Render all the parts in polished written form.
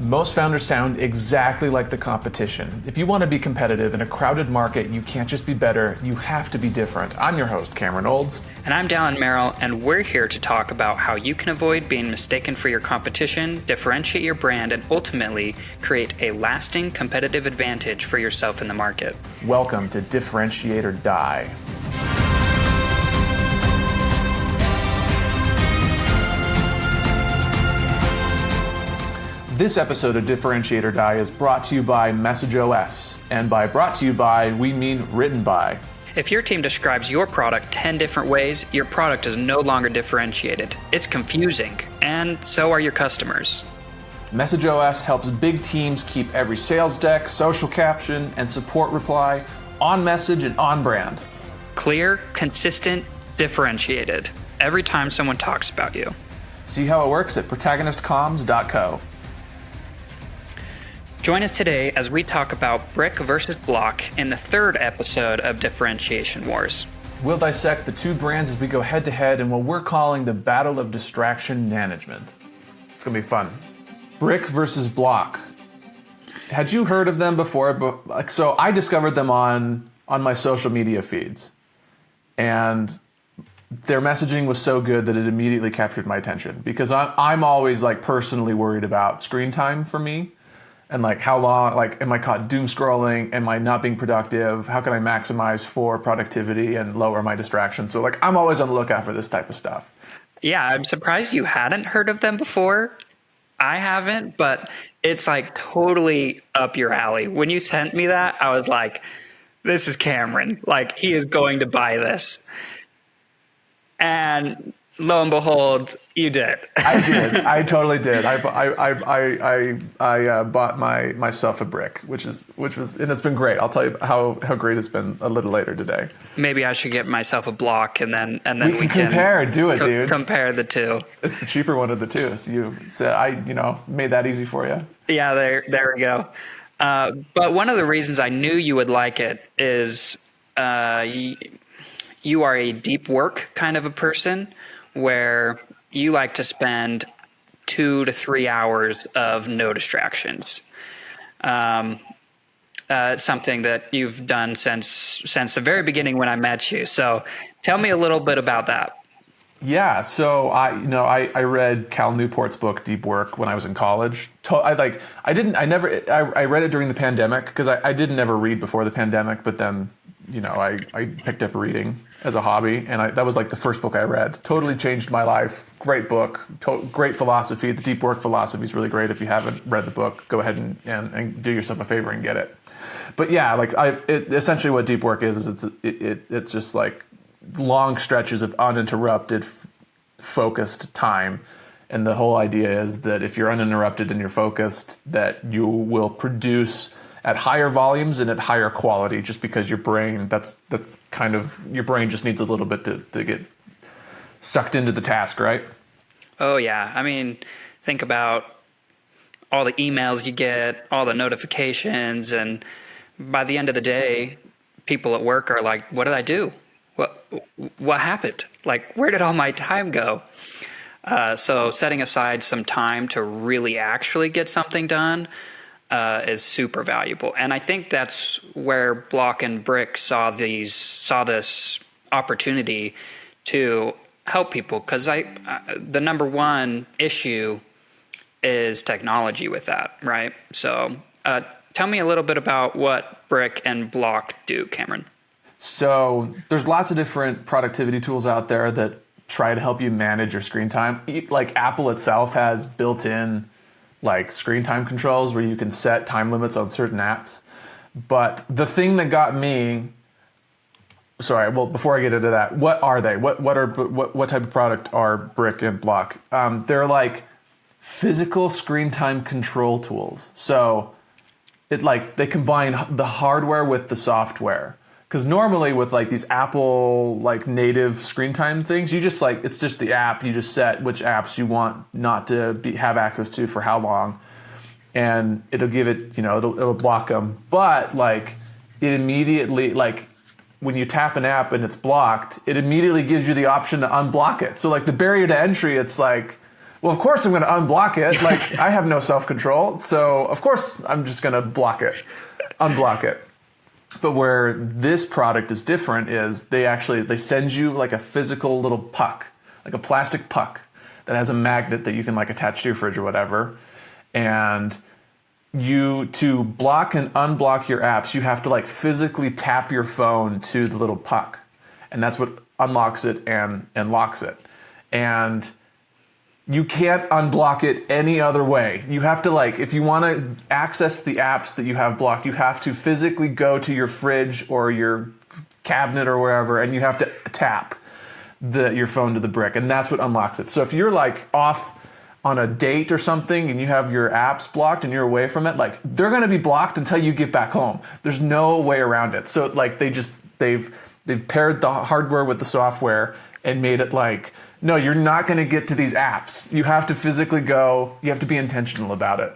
Most founders sound exactly like the competition. If you want to be competitive in a crowded market, you can't just be better, you have to be different. I'm your host, Cameron Olds. And I'm Dallin Merrill, and we're here to talk about how you can avoid being mistaken for your competition, differentiate your brand, and ultimately create a lasting competitive advantage for yourself in the market. Welcome to Differentiate or Die. This episode of Differentiate or Die is brought to you by MessageOS. And by brought to you by, we mean written by. If your team describes your product 10 different ways, your product is no longer differentiated. It's confusing, and so are your customers. MessageOS helps big teams keep every sales deck, social caption, and support reply on message and on brand. Clear, consistent, differentiated. Every time someone talks about you. See how it works at protagonistcomms.co. Join us today as we talk about brick versus block in the third episode of Differentiation Wars. We'll dissect the two brands as we go head to head in what we're calling the battle of distraction management. It's gonna be fun. Brick versus block. Had you heard of them before? So I discovered them on my social media feeds, and their messaging was so good that it immediately captured my attention because I'm always like personally worried about screen time for me. And like how long, like am I caught doom scrolling? Am I not being productive? How can I maximize for productivity and lower my distractions? So like I'm always on the lookout for this type of stuff. Yeah, I'm surprised you hadn't heard of them before. I haven't, but it's like totally up your alley. When you sent me that, I was like, this is Cameron. Like he is going to buy this. And lo and behold, you did. I did. I totally did. I bought myself a brick, which was, and it's been great. I'll tell you how great it's been a little later today. Maybe I should get myself a block, and then we can compare. Do it, dude. Compare the two. It's the cheaper one of the two. So I made that easy for you. Yeah, there we go. But one of the reasons I knew you would like it is you are a deep work kind of a person, where you like to spend 2 to 3 hours of no distractions. It's something that you've done since the very beginning when I met you. So tell me a little bit about that. Yeah, so I read Cal Newport's book Deep Work when I was in college. I read it during the pandemic because I didn't ever read before the pandemic, but then I picked up reading as a hobby, and that was like the first book I read. Totally changed my life. Great book, great philosophy. The Deep Work philosophy is really great. If you haven't read the book, go ahead and do yourself a favor and get it. But yeah, like essentially what Deep Work is it's just like long stretches of uninterrupted, focused time. And the whole idea is that if you're uninterrupted and you're focused, that you will produce at higher volumes and at higher quality, just because your brain, your brain just needs a little bit to get sucked into the task, right? Oh yeah. I mean, think about all the emails you get, all the notifications, and by the end of the day, people at work are like, what did I do? What happened? Like, where did all my time go? So setting aside some time to really actually get something done is super valuable. And I think that's where Blok and Brick saw this opportunity to help people, because the number one issue is technology with that, right? So tell me a little bit about what Brick and Blok do, Cameron. So there's lots of different productivity tools out there that try to help you manage your screen time. Like Apple itself has built-in like screen time controls where you can set time limits on certain apps. But the thing that got me, before I get into that, what are they? What type of product are Brick and Blok? They're like physical screen time control tools. So they combine the hardware with the software. Because normally with like these Apple like native screen time things, you just it's just the app. You just set which apps you want not to have access to for how long, and it'll give it, it'll block them. But like it immediately, like when you tap an app and it's blocked, it immediately gives you the option to unblock it. So like the barrier to entry, it's like Well, of course I'm going to unblock it. Like, I have no self-control, so of course I'm just going to unblock it. But where this product is different is they send you like a physical little puck, like a plastic puck that has a magnet that you can like attach to your fridge or whatever. And to block and unblock your apps, you have to like physically tap your phone to the little puck. And that's what unlocks it and locks it. And you can't unblock it any other way. You have to like, if you want to access the apps that you have blocked, you have to physically go to your fridge or your cabinet or wherever, and you have to tap your phone to the brick, and that's what unlocks it. So if you're like off on a date or something and you have your apps blocked and you're away from it, like they're going to be blocked until you get back home. There's no way around it. So like they've paired the hardware with the software and made it like, no, you're not going to get to these apps. You have to physically go. You have to be intentional about it.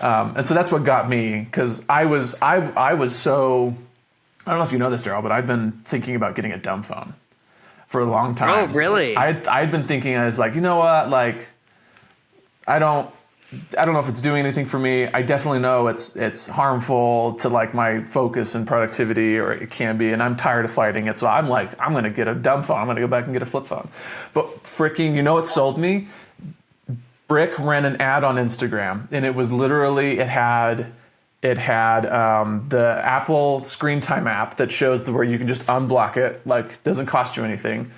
And so that's what got me, because I was so, I don't know if you know this, Daryl, but I've been thinking about getting a dumb phone for a long time. Oh, really? I'd been thinking, I was like, you know what, like, I don't know if it's doing anything for me. I definitely know it's harmful to like my focus and productivity, or it can be, and I'm tired of fighting it. So I'm like, I'm going to get a dumb phone. I'm going to go back and get a flip phone. But freaking, you know what sold me? Brick ran an ad on Instagram, and it was literally, it had the Apple Screen Time app that shows where you can just unblock it, like doesn't cost you anything.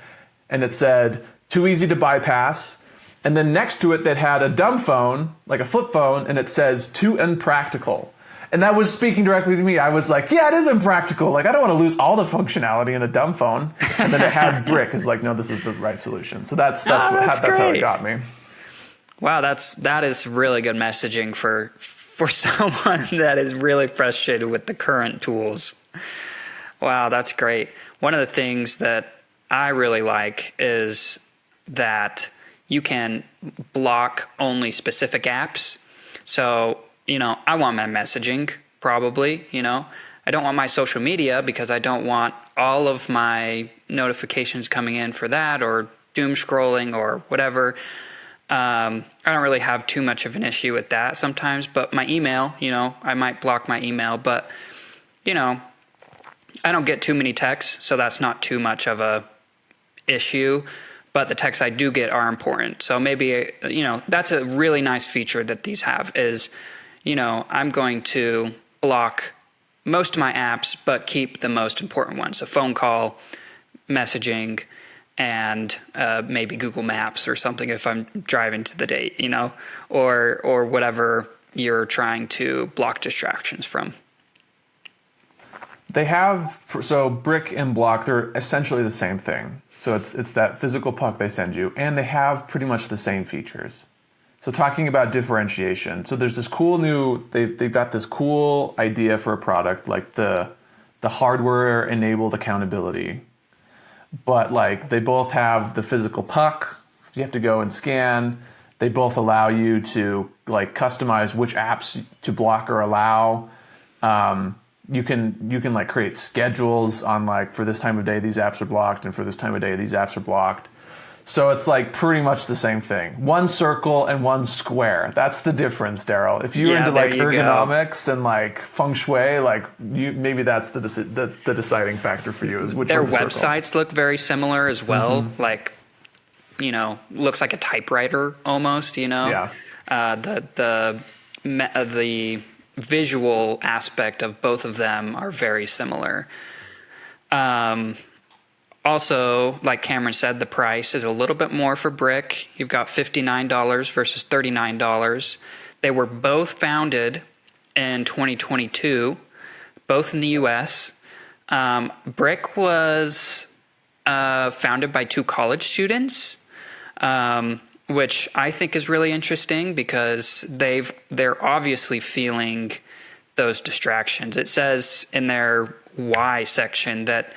And it said, too easy to bypass. And then next to it, that had a dumb phone, like a flip phone, and it says, too impractical. And that was speaking directly to me. I was like, yeah, it is impractical. Like, I don't want to lose all the functionality in a dumb phone. And then it had Brick. It's like, no, this is the right solution. So that's how it got me. Wow, that is really good messaging for someone that is really frustrated with the current tools. Wow, that's great. One of the things that I really like is that you can block only specific apps. So, I want my messaging, probably, I don't want my social media because I don't want all of my notifications coming in for that, or doom scrolling or whatever. I don't really have too much of an issue with that sometimes, but my email, I might block my email, but, I don't get too many texts, so that's not too much of a issue. But the texts I do get are important. So maybe, that's a really nice feature that these have is, I'm going to block most of my apps, but keep the most important ones. A phone call, messaging, and maybe Google Maps or something if I'm driving to the date, or whatever you're trying to block distractions from. They have, so Brick and Blok, they're essentially the same thing. So it's that physical puck they send you, and they have pretty much the same features. So talking about differentiation, so there's this cool they've got this cool idea for a product, like the hardware-enabled accountability. But like they both have the physical puck, you have to go and scan. They both allow you to like customize which apps to block or allow. You can like create schedules on like, for this time of day these apps are blocked, and for this time of day these apps are blocked. So it's like pretty much the same thing. One circle and one square. That's the difference, Daryl. If you're into like ergonomics and like feng shui, like maybe that's the deciding factor for you, is which their one's the websites circle. Look very similar as well. Mm-hmm. Like, looks like a typewriter almost. Yeah. The visual aspect of both of them are very similar. Also, like Cameron said, the price is a little bit more for Brick. You've got $59 versus $39. They were both founded in 2022, both in the U.S. Brick was founded by two college students, which I think is really interesting because they're obviously feeling those distractions. It says in their why section that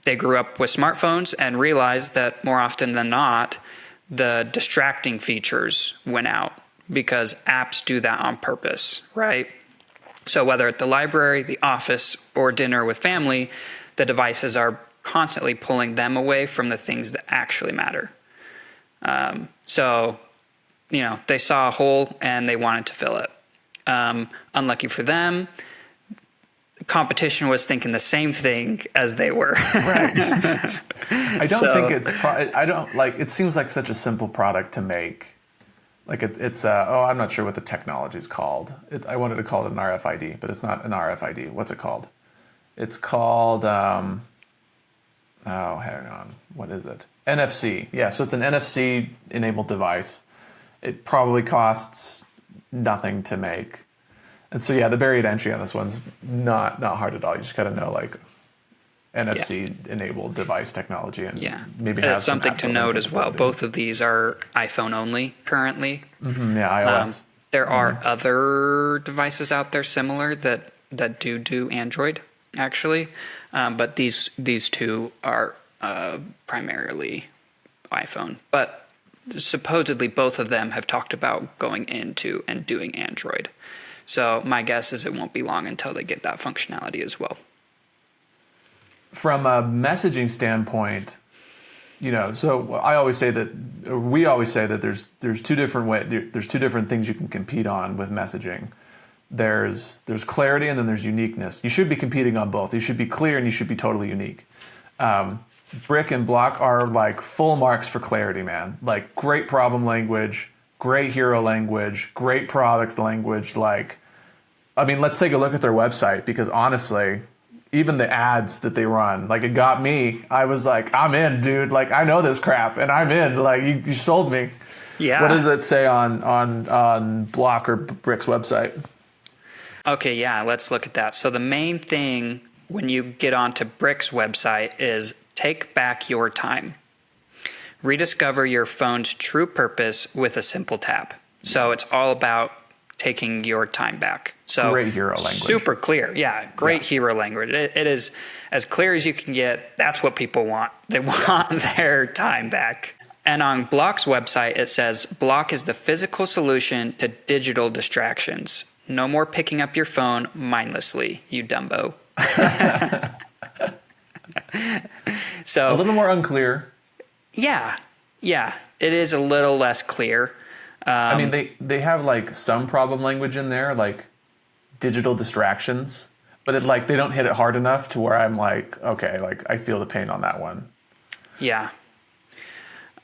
they grew up with smartphones and realized that more often than not, the distracting features went out because apps do that on purpose, right? So whether at the library, the office, or dinner with family, the devices are constantly pulling them away from the things that actually matter. So, they saw a hole and they wanted to fill it. Unlucky for them, competition was thinking the same thing as they were. Right. I don't think I don't like, it seems like such a simple product to make. Like I'm not sure what the technology is called. I wanted to call it an RFID, but it's not an RFID. What's it called? It's called, hang on. What is it? NFC. Yeah, so it's an NFC enabled device. It probably costs nothing to make. And so, yeah, the barrier to entry on this one's not hard at all. You just got to know, like, NFC-enabled device technology, and maybe have something to note as well. Both of these are iPhone only currently. Mm-hmm, yeah, iOS. There are other devices out there similar that do Android, actually, but these two are primarily iPhone. But supposedly both of them have talked about going into and doing Android. So my guess is it won't be long until they get that functionality as well. From a messaging standpoint, so we always say that there's two different things you can compete on with messaging. There's clarity and then there's uniqueness. You should be competing on both. You should be clear and you should be totally unique. Brick and Blok are like full marks for clarity, man. Like great problem language, great hero language, great product language. Let's take a look at their website, because honestly, even the ads that they run, like, it got me. I was like, I'm in, dude. Like, I know this crap, and I'm in. Like, you sold me. Yeah. What does it say on Blok or Brick's website? Okay, yeah, let's look at that. So the main thing when you get onto Brick's website is take back your time. Rediscover your phone's true purpose with a simple tap. So it's all about taking your time back. So great hero language. Super clear. Yeah, great hero language. It is as clear as you can get. That's what people want. They want their time back. And on Blok's website, it says, Blok is the physical solution to digital distractions. No more picking up your phone mindlessly, you dumbo. So a little more unclear. Yeah. It is a little less clear. They have like some problem language in there, like digital distractions, but they don't hit it hard enough to where I'm like, okay, like I feel the pain on that one. Yeah.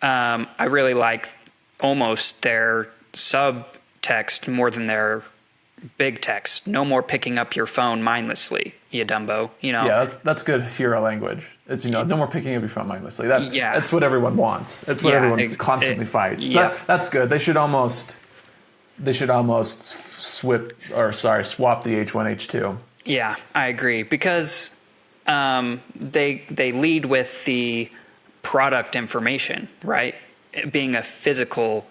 I really like almost their subtext more than their big text. No more picking up your phone mindlessly, you dumbo. Yeah, that's good hero language. It's no more picking up your phone mindlessly. That's what everyone wants. That's what everyone constantly fights. Yeah. That's good. They should almost swap the H1 H2. Yeah, I agree, because they lead with the product information, right? It being a physical,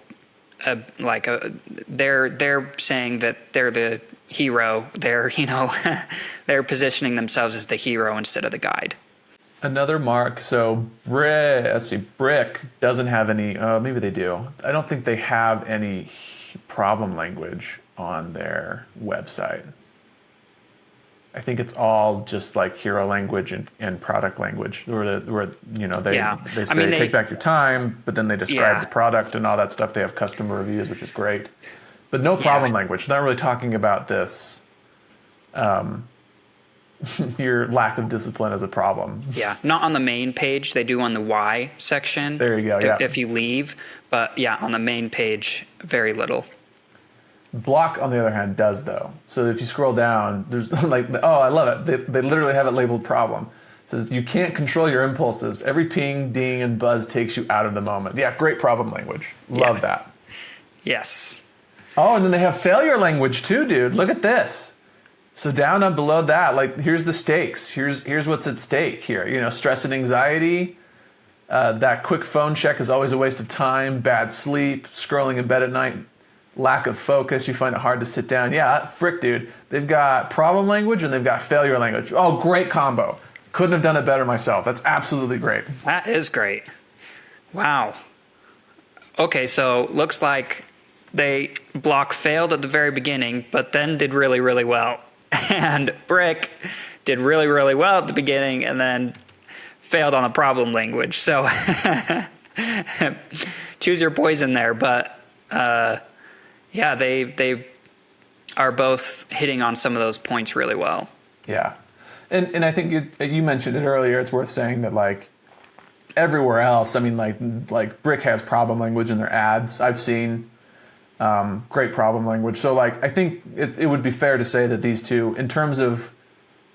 they're saying that they're the hero. They're they're positioning themselves as the hero instead of the guide. Another mark. So Brick doesn't have any. Maybe they do. I don't think they have any problem language on their website. I think it's all just like hero language and product language, where they say take back your time, but then they describe the product and all that stuff. They have customer reviews, which is great, but no problem language. They're not really talking about this. Your lack of discipline as a problem. Yeah, not on the main page. They do on the why section. There you go. Yeah. If you leave, but on the main page, very little. Blok, on the other hand, does though. So if you scroll down, there's I love it. They literally have it labeled problem. It says you can't control your impulses. Every ping, ding, and buzz takes you out of the moment. Yeah, great problem language. Love that. Yes. Oh, and then they have failure language too, dude. Look at this. So down and below that, here's the stakes. Here's what's at stake here. Stress and anxiety. That quick phone check is always a waste of time. Bad sleep. Scrolling in bed at night. Lack of focus. You find it hard to sit down. Yeah, frick, dude. They've got problem language and they've got failure language. Oh, great combo. Couldn't have done it better myself. That's absolutely great. That is great. Wow. Okay, so looks like Blok failed at the very beginning, but then did really, really well. And Brick did really, really well at the beginning and then failed on the problem language. So choose your poison there. But yeah, they are both hitting on some of those points really well. Yeah. And I think you mentioned it earlier. It's worth saying that like everywhere else, I mean, like Brick has problem language in their ads. I've seen great problem language. So like I think it would be fair to say that these two, in terms of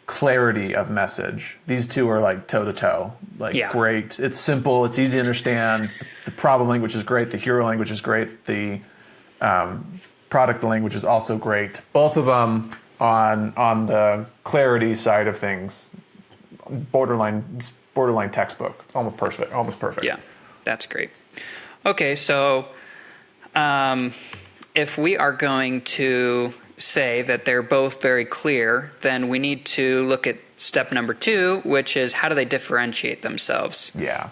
clarity of message, these two are like toe to toe. Like great. It's simple. It's easy to understand. The problem language is great. The hero language is great. The product language is also great. Both of them on the clarity side of things, borderline textbook, almost perfect. Yeah, that's great. Okay, so if we are going to say that they're both very clear, then we need to look at step number 2, which is how do they differentiate themselves? Yeah.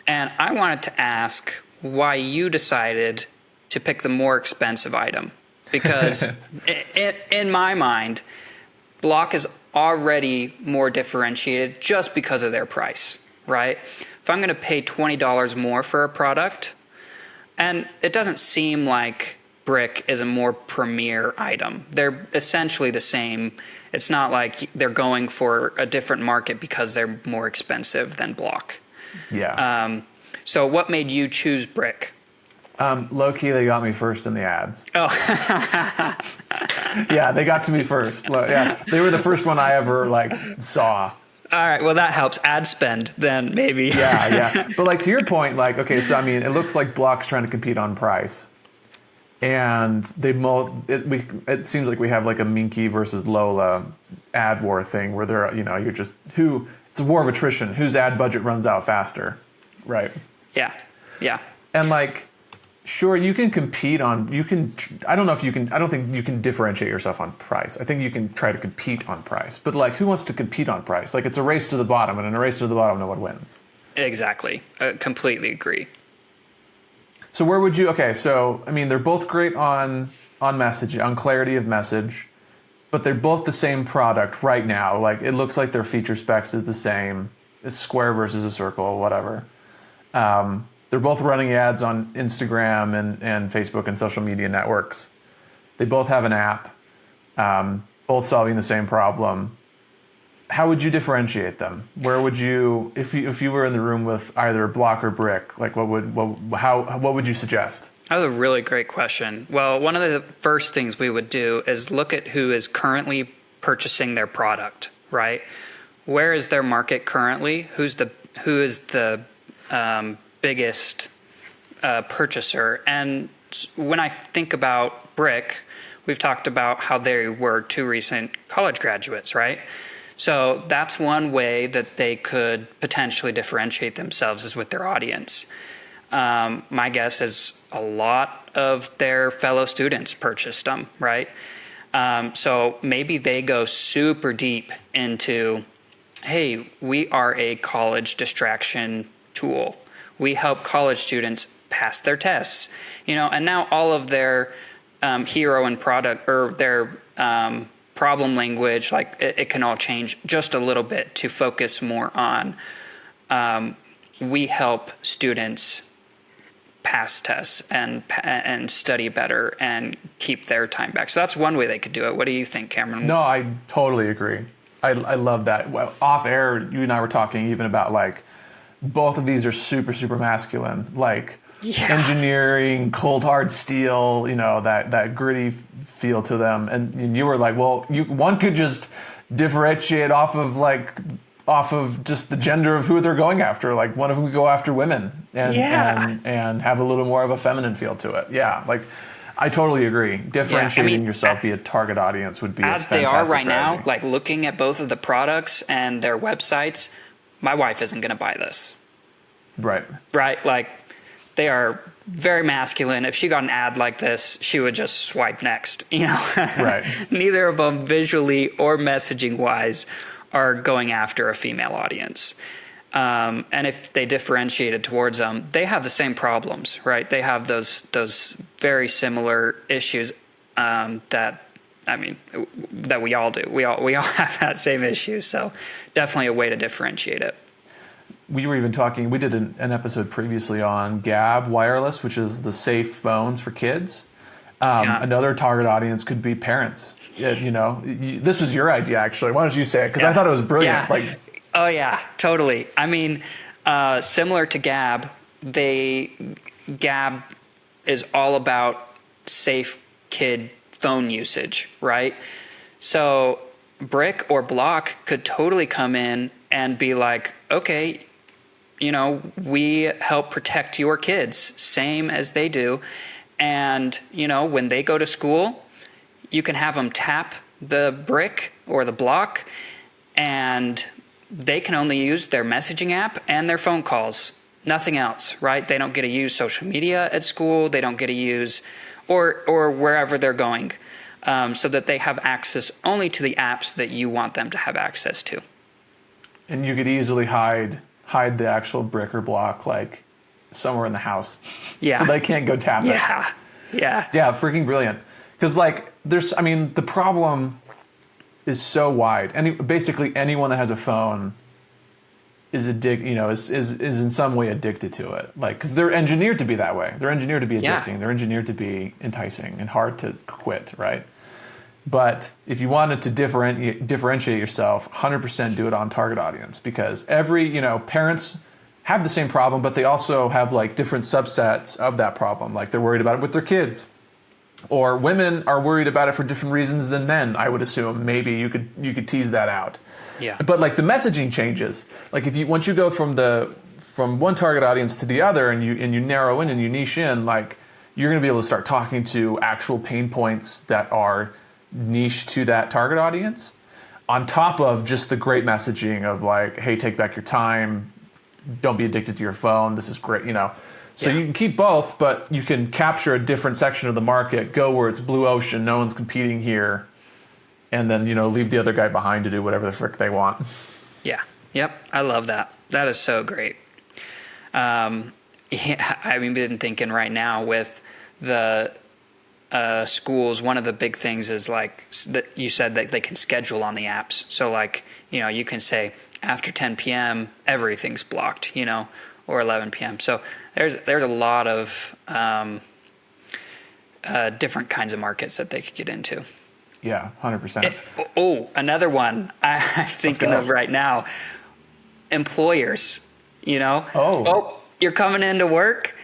And I wanted to ask why you decided to pick the more expensive item. Because in my mind, Blok is already more differentiated just because of their price, right? If I'm going to pay $20 more for a product, and it doesn't seem like Brick is a more premier item. They're essentially the same. It's not like they're going for a different market because they're more expensive than Blok. Yeah. So what made you choose Brick? Low key, they got me first in the ads. Oh. Yeah, they got to me first. Yeah, they were the first one I ever like saw. All right, well that helps. Ad spend, then maybe. Yeah. But like to your point, like okay, so I mean, it looks like Blok's trying to compete on price, and it seems like we have like a Minky versus Lola ad war thing where they're you're just it's a war of attrition. Whose ad budget runs out faster, right? Yeah. And like. Sure, you can compete on. I don't think you can differentiate yourself on price. I think you can try to compete on price. But like, who wants to compete on price? Like, it's a race to the bottom, and in a race to the bottom, no one wins. Exactly. Completely agree. So where would you? Okay, so I mean, they're both great on message, on clarity of message, but they're both the same product right now. Like, it looks like their feature specs is the same. It's square versus a circle, whatever. They're both running ads on Instagram and Facebook and social media networks. They both have an app, both solving the same problem. How would you differentiate them? Where would you, if you were in the room with either Blok or Brick, like what would you suggest? That was a really great question. Well, one of the first things we would do is look at who is currently purchasing their product, right? Where is their market currently? Who is the biggest purchaser? And when I think about Brick, we've talked about how they were 2 recent college graduates, right? So that's one way that they could potentially differentiate themselves is with their audience. My guess is a lot of their fellow students purchased them, right? So maybe they go super deep into, hey, we are a college distraction tool. We help college students pass their tests, and now all of their hero and product or their problem language, like it can all change just a little bit to focus more on we help students pass tests and study better and keep their time back. So that's one way they could do it. What do you think, Cameron? No, I totally agree. I love that. Well, off air, you and I were talking even about like, both of these are super, super masculine, like engineering, cold hard steel, that gritty feel to them. And you were like, well, one could just differentiate off of just the gender of who they're going after. Like one of them could go after women and have a little more of a feminine feel to it. Yeah, like I totally agree. Differentiating yourself via target audience would be as they are right now. Like looking at both of the products and their websites. My wife isn't going to buy this. Right. Like they are very masculine. If she got an ad like this, she would just swipe next, Right. Neither of them visually or messaging wise are going after a female audience. And if they differentiated towards them, they have the same problems, right? They have those very similar issues that we all do. We all have that same issue. So definitely a way to differentiate it. we were even talking, we did an episode previously on Gab Wireless, which is the safe phones for kids. Another target audience could be parents. This was your idea, actually. Why don't you say it? Because I thought it was brilliant. Yeah. Oh, yeah, totally. I mean, similar to Gab, Gab is all about safe kid phone usage, right? So Brick or Blok could totally come in and be like, okay, we help protect your kids, same as they do. And, when they go to school, you can have them tap the Brick or the Blok, and they can only use their messaging app and their phone calls, nothing else, right? They don't get to use social media at school. They don't get to use, or wherever they're going, so that they have access only to the apps that you want them to have access to. And you could easily hide the actual Brick or Blok, like, somewhere in the house. Yeah. So they can't go tap it. Yeah. Yeah. Yeah, freaking brilliant. Because, the problem is so wide. Basically anyone that has a phone is in some way addicted to it. Because they're engineered to be that way. They're engineered to be addicting. Yeah. They're engineered to be enticing and hard to quit, right? But if you wanted to differentiate yourself, 100% do it on target audience, because parents have the same problem, but they also have different subsets of that problem. Like, they're worried about it with their kids, or women are worried about it for different reasons than men. I would assume maybe you could tease that out. Yeah. But the messaging changes. Like, once you go from one target audience to the other, and you narrow in and you niche in, you're going to be able to start talking to actual pain points that are niche to that target audience, on top of just the great messaging of hey, take back your time. Don't be addicted to your phone. This is great, So you can keep both, but you can capture a different section of the market, go where it's blue ocean, no one's competing here, and then, leave the other guy behind to do whatever the frick they want. Yeah. Yep. I love that. That is so great. I've been thinking right now with the schools, one of the big things is that you said that they can schedule on the apps. So you can say, after 10 p.m., everything's blocked, or 11 p.m. So there's a lot of different kinds of markets that they could get into. Yeah, 100%. Another one I'm thinking of right now, employers, you're coming into work,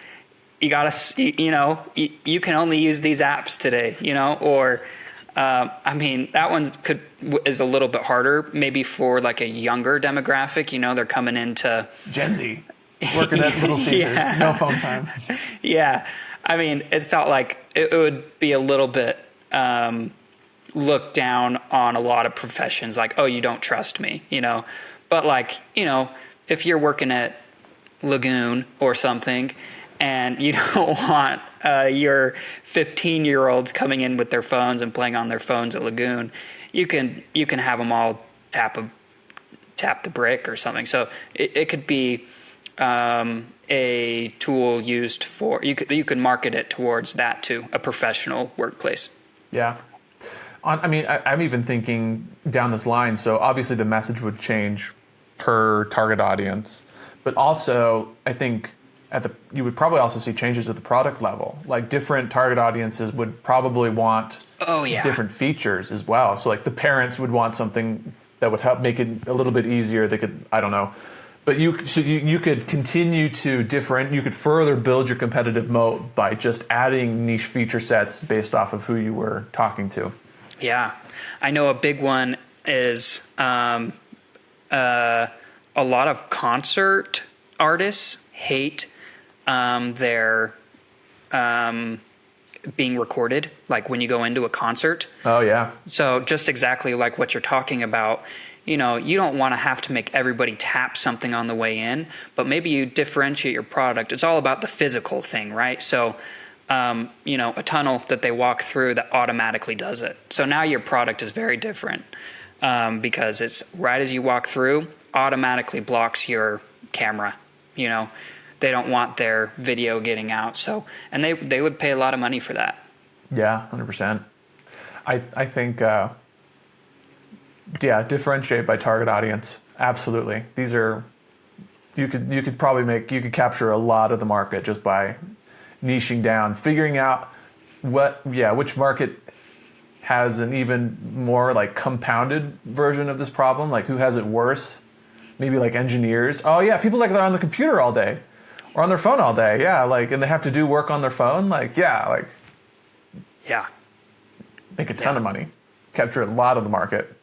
you gotta, you can only use these apps today, or that one is a little bit harder, maybe for a younger demographic. They're coming into Gen Z, working at Little Caesars, yeah. No phone time. Yeah, it's not it would be a little bit looked down on a lot of professions. Oh, you don't trust me, But if you're working at Lagoon or something, and you don't want your 15-year-olds coming in with their phones and playing on their phones at Lagoon, you can have them all tap the Brick or something. So it could be a tool used for you could market it towards that too, a professional workplace. Yeah, I'm even thinking down this line. So obviously the message would change per target audience, but also I think you would probably also see changes at the product level. Different target audiences would probably want different features as well. So the parents would want something that would help make it a little bit easier. They could, I don't know, but you could continue to you could further build your competitive moat by just adding niche feature sets based off of who you were talking to. Yeah, I know a big one is a lot of concert artists hate their being recorded, when you go into a concert. Oh, yeah. So just exactly like what you're talking about, you don't want to have to make everybody tap something on the way in, but maybe you differentiate your product. It's all about the physical thing, right? So, a tunnel that they walk through that automatically does it. So now your product is very different because it's right as you walk through, automatically blocks your camera, They don't want their video getting out. So, and they would pay a lot of money for that. Yeah, 100%. I think, differentiate by target audience. Absolutely. These are, You could capture a lot of the market just by niching down, figuring out which market has an even more like compounded version of this problem, like who has it worse. Maybe like engineers. Oh yeah, people like they're on the computer all day or on their phone all day. Yeah, like, and they have to do work on their phone. Like, yeah, like, Yeah. make a ton of money, capture a lot of the market.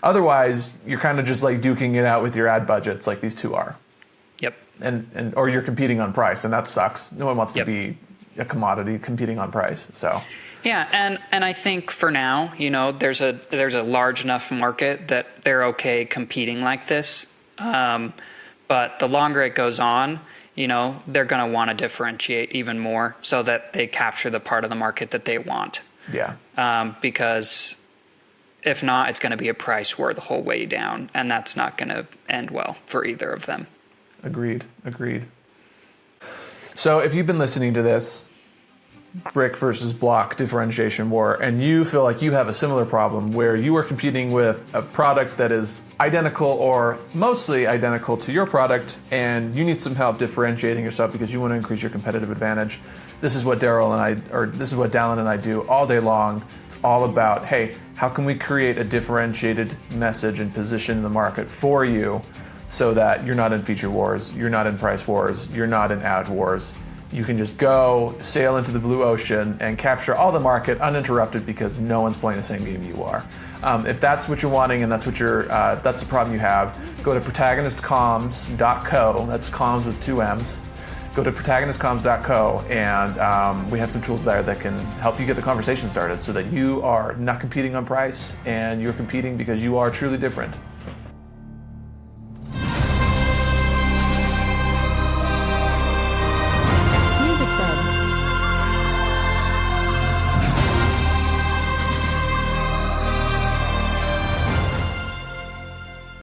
Otherwise, you're kind of just like duking it out with your ad budgets, like these two are. Yep. And or you're competing on price, and that sucks. No one wants to Yep. be a commodity competing on price. So. Yeah, and I think for now, there's a large enough market that they're okay competing like this. But the longer it goes on, they're going to want to differentiate even more so that they capture the part of the market that they want. Yeah. Because if not, it's going to be a price war the whole way down, and that's not going to end well for either of them. Agreed. So if you've been listening to this, brick versus block differentiation war, and you feel like you have a similar problem where you are competing with a product that is identical or mostly identical to your product, and you need some help differentiating yourself because you want to increase your competitive advantage, this is what Dallin and I do all day long. It's all about, hey, how can we create a differentiated message and position in the market for you so that you're not in feature wars, you're not in price wars, you're not in ad wars. You can just go sail into the blue ocean and capture all the market uninterrupted because no one's playing the same game you are. If that's what you're wanting and that's the problem you have, go to protagonistcomms.co. That's comms with 2 M's. Go to protagonistcomms.co, and we have some tools there that can help you get the conversation started so that you are not competing on price and you're competing because you are truly different.